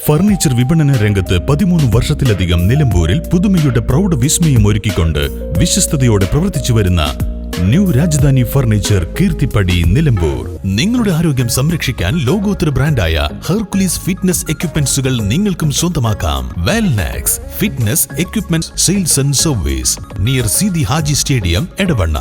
Furniture വിപണന രംഗത്ത് 13 വർഷത്തിലധികം നിലമ്പൂരിൽ പുതുമയുടെ പ്രൗഢ വിസ്മയം ഒരുക്കിക്കൊണ്ട് വിശ്വസ്തയോടെ പ്രവർത്തിച്ചു വരുന്ന ന്യൂ രാജധാനി ഫർണിച്ചർ കീർത്തിപ്പടി നിലമ്പൂർ. നിങ്ങളുടെ ആരോഗ്യം സംരക്ഷിക്കാൻ ലോകോത്തര ബ്രാൻഡായ ഹെർക്കുലീസ് ഫിറ്റ്നസ് എക്യുപ്മെന്റ്സുകൾ നിങ്ങൾക്കും സ്വന്തമാക്കാം. Wellnex fitness equipment sales and service near Seethi Haji stadium, Edavanna.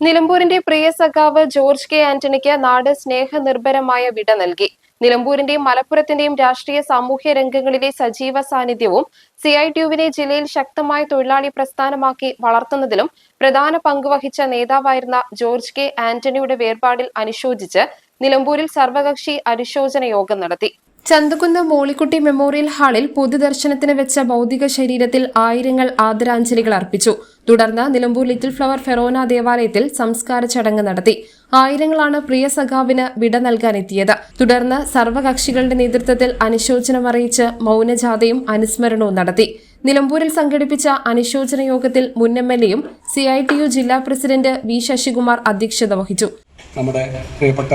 നിലമ്പൂരിന്റെ പ്രിയ സഖാവ് ജോർജ് കെ ആന്റണിക്ക് നാട് സ്നേഹനിർഭരമായ വിട നൽകി. നിലമ്പൂരിന്റെയും മലപ്പുറത്തിന്റെയും രാഷ്ട്രീയ സാമൂഹ്യ രംഗങ്ങളിലെ സജീവ സാന്നിധ്യവും CITUവിനെ ജില്ലയിൽ ശക്തമായ തൊഴിലാളി പ്രസ്ഥാനമാക്കി വളർത്തുന്നതിലും പ്രധാന പങ്കുവഹിച്ച നേതാവായിരുന്ന ജോർജ് കെ ആന്റണിയുടെ വേർപാടിൽ അനുശോചിച്ച് നിലമ്പൂരിൽ സർവകക്ഷി അനുശോചന യോഗം നടത്തി. ചന്തകുന്ന് മോളിക്കുട്ടി മെമ്മോറിയൽ ഹാളിൽ പൊതുദർശനത്തിന് വെച്ച ഭൗതിക ശരീരത്തിൽ ആയിരങ്ങൾ ആദരാഞ്ജലികൾ അർപ്പിച്ചു. തുടർന്ന് നിലമ്പൂർ ലിറ്റിൽ ഫ്ലവർ ഫെറോന ദേവാലയത്തിൽ സംസ്കാര ചടങ്ങ് നടത്തി. ആയിരങ്ങളാണ് പ്രിയ സഖാവിന് വിട നൽകാനെത്തിയത്. തുടർന്ന് സർവകക്ഷികളുടെ നേതൃത്വത്തിൽ അനുശോചനം അറിയിച്ച് മൗനജാഥയും അനുസ്മരണവും നടത്തി. നിലമ്പൂരിൽ സംഘടിപ്പിച്ച അനുശോചന യോഗത്തിൽ മുൻ MLAയും CITU ജില്ലാ പ്രസിഡന്റ് V ശശികുമാർ അധ്യക്ഷത വഹിച്ചു. നമ്മുടെ പ്രിയപ്പെട്ട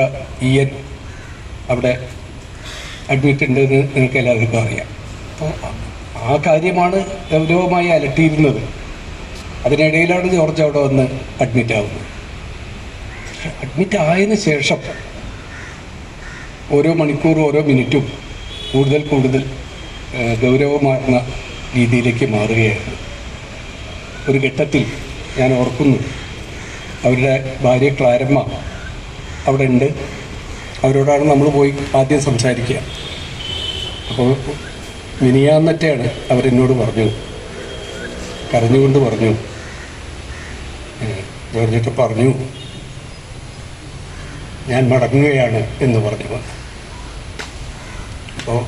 അവിടെ അഡ്മിറ്റ് ഉണ്ടെന്ന് നിങ്ങൾക്ക് എല്ലാവർക്കും അറിയാം. അപ്പോൾ ആ കാര്യമാണ് ഗൗരവമായി അലട്ടിയിരുന്നത്. അതിനിടയിലാണ് ജോർജ് അവിടെ വന്ന് അഡ്മിറ്റ് ആവുന്നത്. അഡ്മിറ്റ് ആയതിനു ശേഷം ഓരോ മണിക്കൂറും ഓരോ മിനിറ്റും കൂടുതൽ ഗൗരവമാർന്ന രീതിയിലേക്ക് മാറുകയായിരുന്നു. ഒരു ഘട്ടത്തിൽ ഞാൻ ഓർക്കുന്നു, അവരുടെ ഭാര്യ ക്ലാരമ്മ അവിടെ ഉണ്ട്. അവരോടാണ് നമ്മൾ പോയി ആദ്യം സംസാരിക്കുക. അപ്പോൾ മിനിയാന്നറ്റാണ് അവരെന്നോട് പറഞ്ഞു, കരഞ്ഞുകൊണ്ട് പറഞ്ഞു, ജോർജൊക്കെ പറഞ്ഞു ഞാൻ മടങ്ങുകയാണ് എന്ന് പറഞ്ഞു. അപ്പോൾ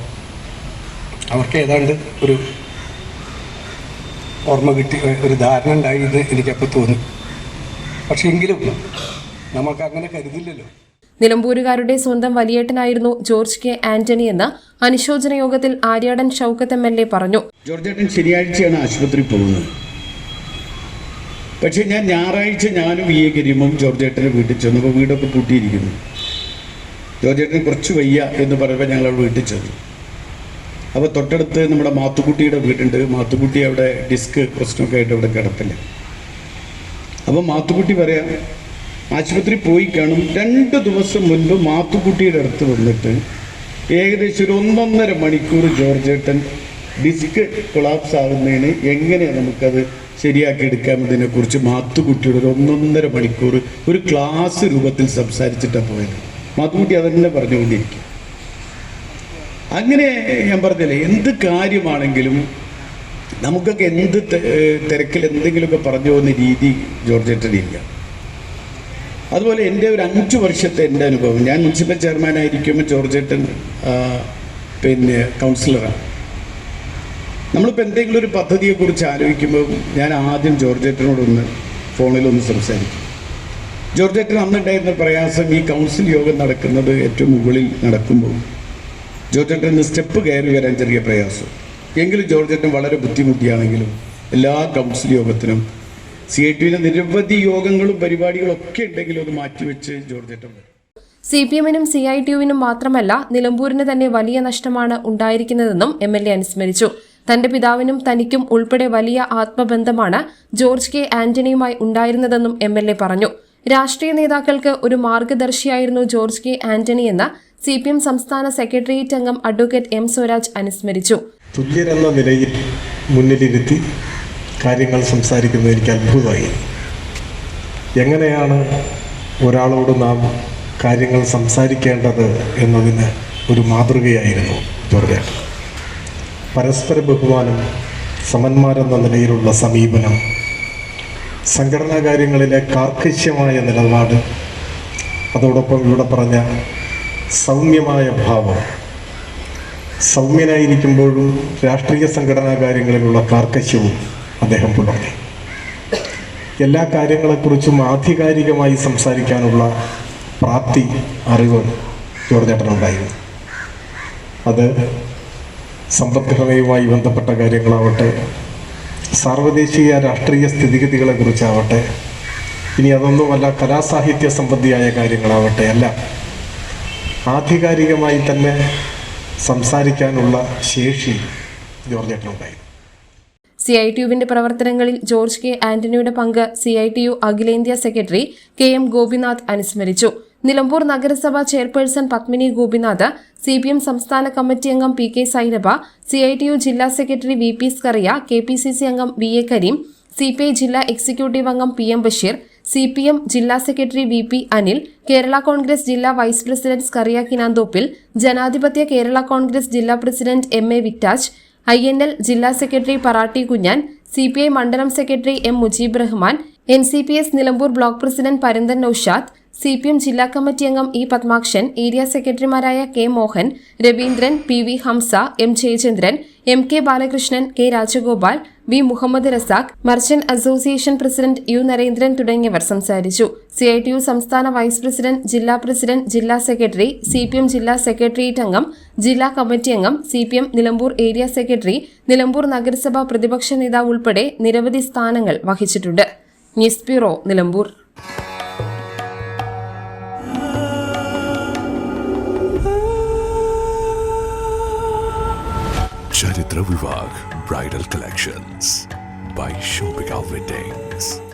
അവർക്ക് ഏതാണ്ട് ഒരു ഓർമ്മ കിട്ടി, ഒരു ധാരണ ഉണ്ടായിരുന്നു എനിക്കപ്പോൾ തോന്നി. പക്ഷെ എങ്കിലും നമുക്ക് അങ്ങനെ കരുതില്ലല്ലോ. നിലമ്പൂരുകാരുടെ സ്വന്തം വലിയേട്ടനായിരുന്നു ജോർജ് കെ ആന്റണി എന്ന് അനുശോചന യോഗത്തിൽ ആര്യാടൻ ഷൗക്കത്ത് MLA പറഞ്ഞു. ജോർജേട്ടൻ ശനിയാഴ്ചയാണ് ആശുപത്രി പോകുന്നത്. പക്ഷെ ഞാൻ ഞായറാഴ്ച ഞാനും കരീമും ജോർജേട്ടൻ്റെ വീട്ടിൽ ചെന്നപ്പോൾ വീടൊക്കെ പൂട്ടിയിരിക്കുന്നു. ജോർജേട്ടൻ കുറച്ച് വയ്യ എന്ന് പറയുമ്പോൾ ഞങ്ങൾ വീട്ടിൽ ചെന്നു. അപ്പോൾ തൊട്ടടുത്ത് നമ്മുടെ മാത്തുക്കുട്ടിയുടെ വീടുണ്ട്. മാത്തുക്കുട്ടി അവിടെ ഡിസ്ക് പ്രശ്നമൊക്കെ ആയിട്ട് അവിടെ കിടപ്പില്ല. അപ്പോൾ മാത്തുക്കുട്ടി പറയാം, ആശുപത്രി പോയി കാണും. 2 ദിവസം മുൻപ് മാത്തുക്കുട്ടിയുടെ അടുത്ത് വന്നിട്ട് ഏകദേശം ഒരു 1.5 മണിക്കൂർ ജോർജേട്ടൻ ഡിസ്ക് കൊളാപ്സ് ആകുന്നതിന് എങ്ങനെയാണ് നമുക്കത് ശരിയാക്കി എടുക്കാമെന്നതിനെക്കുറിച്ച് മാത്തുക്കുട്ടിയുടെ ഒരു 1.5 മണിക്കൂർ ഒരു ക്ലാസ് രൂപത്തിൽ സംസാരിച്ചിട്ടാണ് പോയത്. മാത്തുക്കുട്ടി അതന്നെ പറഞ്ഞുകൊണ്ടിരിക്കും. അങ്ങനെ ഞാൻ പറഞ്ഞില്ലേ, എന്ത് കാര്യമാണെങ്കിലും നമുക്കൊക്കെ എന്ത് തിരക്കിൽ എന്തെങ്കിലുമൊക്കെ പറഞ്ഞു പോകുന്ന രീതി ജോർജേട്ടനില്ല. അതുപോലെ എൻ്റെ ഒരു 5 വർഷത്തെ എൻ്റെ അനുഭവം, ഞാൻ മുനിസിപ്പൽ ചെയർമാനായിരിക്കുമ്പോൾ ജോർജേട്ടൻ കൗൺസിലറാണ്. നമ്മളിപ്പോൾ എന്തെങ്കിലും ഒരു പദ്ധതിയെക്കുറിച്ച് ആലോചിക്കുമ്പോൾ ഞാൻ ആദ്യം ജോർജേട്ടനോടൊന്ന് ഫോണിലൊന്ന് സംസാരിക്കും. ജോർജേട്ടൻ അന്നുണ്ടായിരുന്ന പ്രയാസം, ഈ കൗൺസിൽ യോഗം നടക്കുന്നത് ഏറ്റവും മുകളിൽ നടക്കുമ്പോൾ ജോർജേട്ടന് സ്റ്റെപ്പ് കയറി വരാൻ ചെറിയ പ്രയാസം. എങ്കിലും ജോർജേട്ടൻ വളരെ ബുദ്ധിമുട്ടിയാണെങ്കിലും എല്ലാ കൗൺസിൽ യോഗത്തിനും CITUവിലെ നിരവധി യോഗങ്ങളും പരിപാടികളൊക്കെ ഉണ്ടെങ്കിലും അത് മാറ്റിവെച്ച് ജോർജേട്ടൻ വരും. CPMനും CITUവിനും മാത്രമല്ല നിലമ്പൂരിന് തന്നെ വലിയ നഷ്ടമാണ് ഉണ്ടായിരിക്കുന്നതെന്നും MLA അനുസ്മരിച്ചു. തന്റെ പിതാവിനും തനിക്കും ഉൾപ്പെടെ വലിയ ആത്മബന്ധമാണ് ജോർജ് കെ ആന്റണിയുമായി ഉണ്ടായിരുന്നതെന്നും MLA പറഞ്ഞു. രാഷ്ട്രീയ നേതാക്കൾക്ക് ഒരു മാർഗദർശിയായിരുന്നു ജോർജ് കെ ആന്റണി എന്ന് CPM സംസ്ഥാന സെക്രട്ടേറിയറ്റ് അംഗം അഡ്വക്കേറ്റ് M സ്വരാജ് അനുസ്മരിച്ചു. തുല്യരെന്ന നിലയിൽ മുന്നിലിരുത്തി കാര്യങ്ങൾ സംസാരിക്കുന്നത് എനിക്ക് അത്ഭുതമായി. എങ്ങനെയാണ് ഒരാളോട് നാം കാര്യങ്ങൾ സംസാരിക്കേണ്ടത് എന്നതിന് ഒരു മാതൃകയായിരുന്നു ജോർജേട്ടൻ. പരസ്പര ബഹുമാനം, സമന്മാരെന്ന നിലയിലുള്ള സമീപനം, സംഘടനാ കാര്യങ്ങളിലെ കാർക്കശ്യമായ നിലപാട്, അതോടൊപ്പം ഇവിടെ പറഞ്ഞ സൗമ്യമായ ഭാവം, സൗമ്യനായിരിക്കുമ്പോഴും രാഷ്ട്രീയ സംഘടനാ കാര്യങ്ങളിലുള്ള കാർക്കശ്യവും അദ്ദേഹം പുലർത്തി. എല്ലാ കാര്യങ്ങളെക്കുറിച്ചും ആധികാരികമായി സംസാരിക്കാനുള്ള പ്രാപ്തി, അറിവ് ജോർജേട്ടനുണ്ടായിരുന്നു. അത് സമ്പദ്ഘടനയുമായി ബന്ധപ്പെട്ട കാര്യങ്ങളാവട്ടെ, സാർവദേശീയ രാഷ്ട്രീയ സ്ഥിതിഗതികളെക്കുറിച്ചാവട്ടെ, ഇനി അതൊന്നുമല്ല കലാസാഹിത്യ സംബന്ധിയായ കാര്യങ്ങളാവട്ടെ, എല്ലാം ആധികാരികമായി തന്നെ സംസാരിക്കാനുള്ള ശേഷി ജോർജ് ചേട്ടനുണ്ടായിരുന്നു. CITUവിന്റെ പ്രവർത്തനങ്ങളിൽ ജോർജ് കെ ആന്റണിയുടെ പങ്ക് CITU അഖിലേന്ത്യാ സെക്രട്ടറി KM ഗോപിനാഥ് അനുസ്മരിച്ചു. നിലമ്പൂർ നഗരസഭ ചെയർപേഴ്സൺ പത്മിനി ഗോപിനാഥ്, CPM സംസ്ഥാന കമ്മിറ്റി അംഗം PK സൈനബ, CITU ജില്ലാ സെക്രട്ടറി VP സ്കറിയ, KPCC അംഗം VA കരീം, CPI ജില്ലാ എക്സിക്യൂട്ടീവ് അംഗം PM ബഷീർ, CPM ജില്ലാ സെക്രട്ടറി VP അനിൽ, കേരള കോൺഗ്രസ് ജില്ലാ വൈസ് പ്രസിഡന്റ് സ്കറിയ കിനാന്തോപ്പിൽ, ജനാധിപത്യ കേരള കോൺഗ്രസ് ജില്ലാ പ്രസിഡന്റ് MA വിറ്റാജ്, INL ജില്ലാ സെക്രട്ടറി പറാട്ടി കുഞ്ഞാൻ, CPI മണ്ഡലം secretary M Mujeeb Rahman, NCPS Nilambur block president Paranthan Noushad, CPM ജില്ലാ കമ്മിറ്റി അംഗം E പത്മാക്ഷൻ, ഏരിയ സെക്രട്ടറിമാരായ K Mohan, Raveendran, PV Hamsa, M Jayachandran, MK Balakrishnan, K Rajagopal, V Muhammad Razak, merchant association president U Narendran തുടങ്ങിയവർ സംസാരിച്ചു. CITU സംസ്ഥാന വൈസ് പ്രസിഡന്റ്, ജില്ലാ പ്രസിഡന്റ്, ജില്ലാ സെക്രട്ടറി, CPM ജില്ലാ സെക്രട്ടേറിയറ്റ് അംഗം, ജില്ലാ കമ്മിറ്റി അംഗം, CPM Nilambur area secretary, Nilambur നഗരസഭ പ്രതിപക്ഷ നേതാവ് ഉൾപ്പെടെ നിരവധി സ്ഥാനങ്ങൾ വഹിച്ചിട്ടുണ്ട്. News bureau, Nilambur. Charitra Vivag Bridal Collections by Shobhika Weddings.